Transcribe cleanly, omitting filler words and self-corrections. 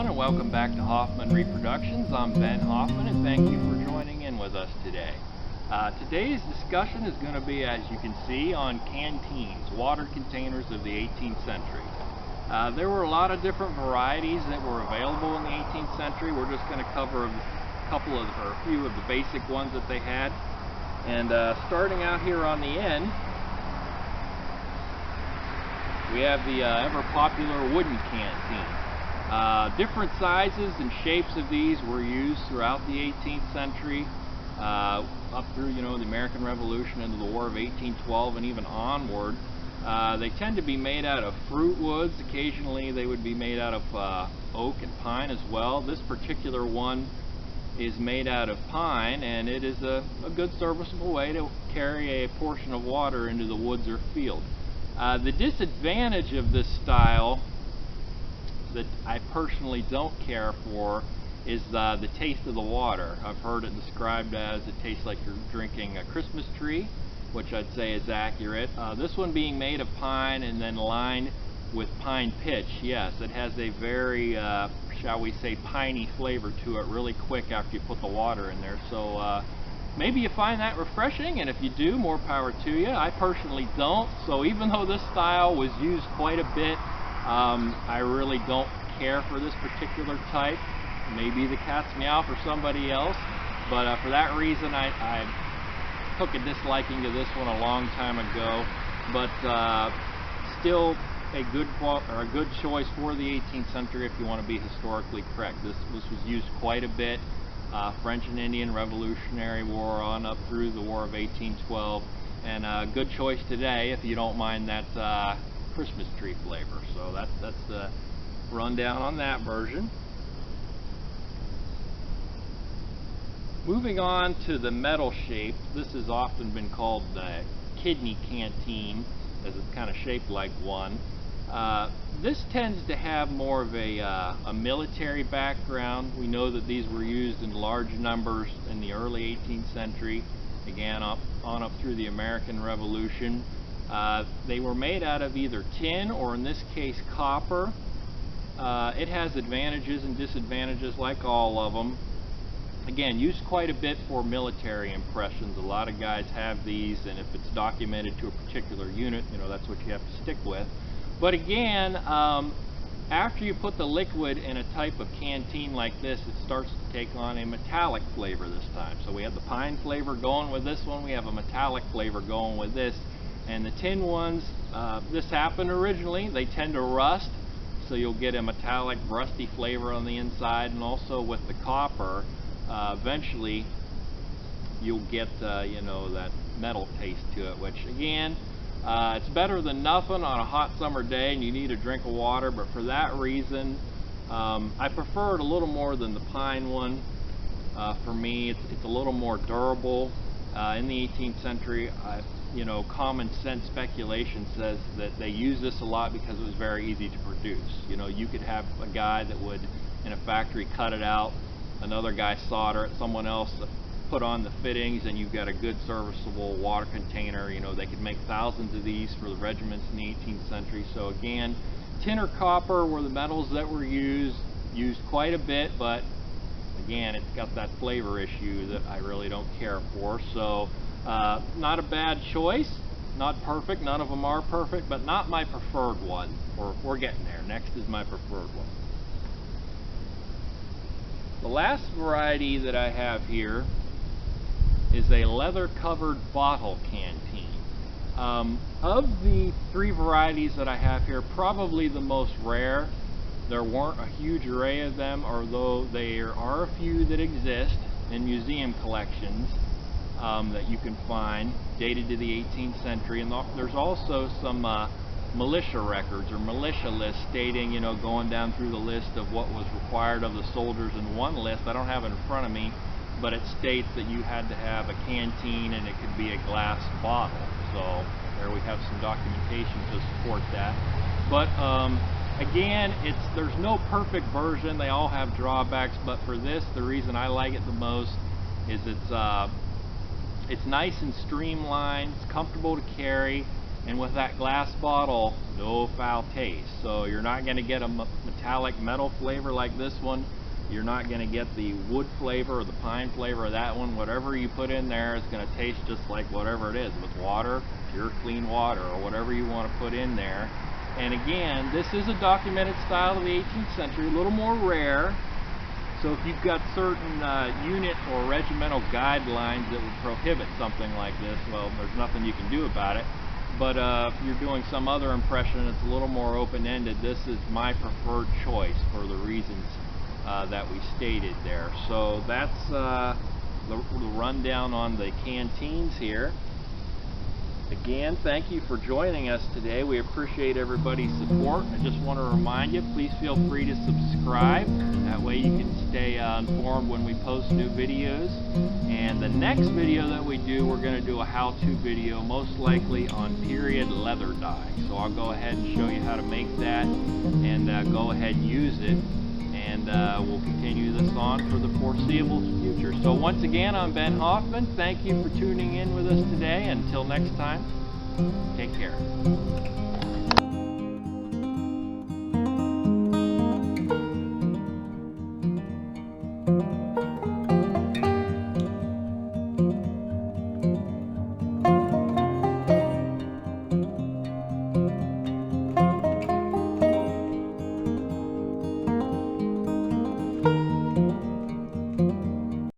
everyone, and welcome back to Hoffman Reproductions. I'm Ben Hoffman, and thank you for joining in with us today. Today's discussion is going to be, as you can see, on canteens, water containers of the 18th century. There were a lot of different varieties that were available in the 18th century. We're just going to cover a few of the basic ones that they had. And starting out here on the end, we have the ever popular wooden canteen. Different sizes and shapes of these were used throughout the 18th century, up through, the American Revolution into the War of 1812 and even onward. They tend to be made out of fruit woods. Occasionally they would be made out of oak and pine as well. This particular one is made out of pine, and it is a good serviceable way to carry a portion of water into the woods or field. The disadvantage of this style that I personally don't care for is the taste of the water. I've heard it described as it tastes like you're drinking a Christmas tree, which I'd say is accurate. This one being made of pine and then lined with pine pitch, yes, it has a very, shall we say, piney flavor to it really quick after you put the water in there. So maybe you find that refreshing, and if you do, more power to you. I personally don't, so even though this style was used quite a bit, I really don't care for this particular type. Maybe the cat's meow for somebody else, but for that reason I took a disliking to this one a long time ago. But still a good choice for the 18th century if you want to be historically correct. This was used quite a bit. French and Indian Revolutionary War on up through the War of 1812, and a good choice today if you don't mind that Christmas tree flavor. So that's the rundown on that version. Moving on to the metal shape, this has often been called the kidney canteen, as it's kind of shaped like one. This tends to have more of a military background. We know that these were used in large numbers in the early 18th century, again on up through the American Revolution. They were made out of either tin or, in this case, copper. It has advantages and disadvantages like all of them. Again, used quite a bit for military impressions. A lot of guys have these, and if it's documented to a particular unit, that's what you have to stick with. But again, after you put the liquid in a type of canteen like this, it starts to take on a metallic flavor this time. So we have the pine flavor going with this one, we have a metallic flavor going with this. And the tin ones, this happened originally, they tend to rust, so you'll get a metallic rusty flavor on the inside. And also with the copper, eventually you'll get that metal taste to it, which again, it's better than nothing on a hot summer day and you need a drink of water. But for that reason, I prefer it a little more than the pine one. For me, it's a little more durable. In the 18th century, common sense speculation says that they use this a lot because it was very easy to produce. You could have a guy that would, in a factory, cut it out, another guy solder it, someone else put on the fittings, and you've got a good serviceable water container. They could make thousands of these for the regiments in the 18th century. So again, tin or copper were the metals that were used quite a bit, but again, it's got that flavor issue that I really don't care for. So not a bad choice, not perfect, none of them are perfect, but not my preferred one. We're getting there. Next is my preferred one. The last variety that I have here is a leather covered bottle canteen. Of the three varieties that I have here, probably the most rare. There weren't a huge array of them, although there are a few that exist in museum collections that you can find, dated to the 18th century. And there's also some militia records or militia lists stating, going down through the list of what was required of the soldiers in one list. I don't have it in front of me, but it states that you had to have a canteen and it could be a glass bottle. So there we have some documentation to support that. But again, there's no perfect version. They all have drawbacks, but for this, the reason I like it the most is it's nice and streamlined, it's comfortable to carry. And with that glass bottle, no foul taste. So you're not going to get a metallic metal flavor like this one. You're not going to get the wood flavor or the pine flavor of that one. Whatever you put in there is going to taste just like whatever it is, with water, pure clean water, or whatever you want to put in there. And again, this is a documented style of the 18th century, a little more rare. So if you've got certain unit or regimental guidelines that would prohibit something like this, well, there's nothing you can do about it. But if you're doing some other impression that's a little more open-ended, this is my preferred choice for the reasons that we stated there. So that's the rundown on the Canteens here. Again, thank you for joining us today. We appreciate everybody's support. I just want to remind you, please feel free to subscribe. That way you can stay informed when we post new videos. And the next video that we do, we're going to do a how-to video, most likely on period leather dye. So I'll go ahead and show you how to make that and go ahead and use it. And we'll continue this on for the foreseeable future. So once again, I'm Ben Hoffman. Thank you for tuning in with us today. Until next time, take care.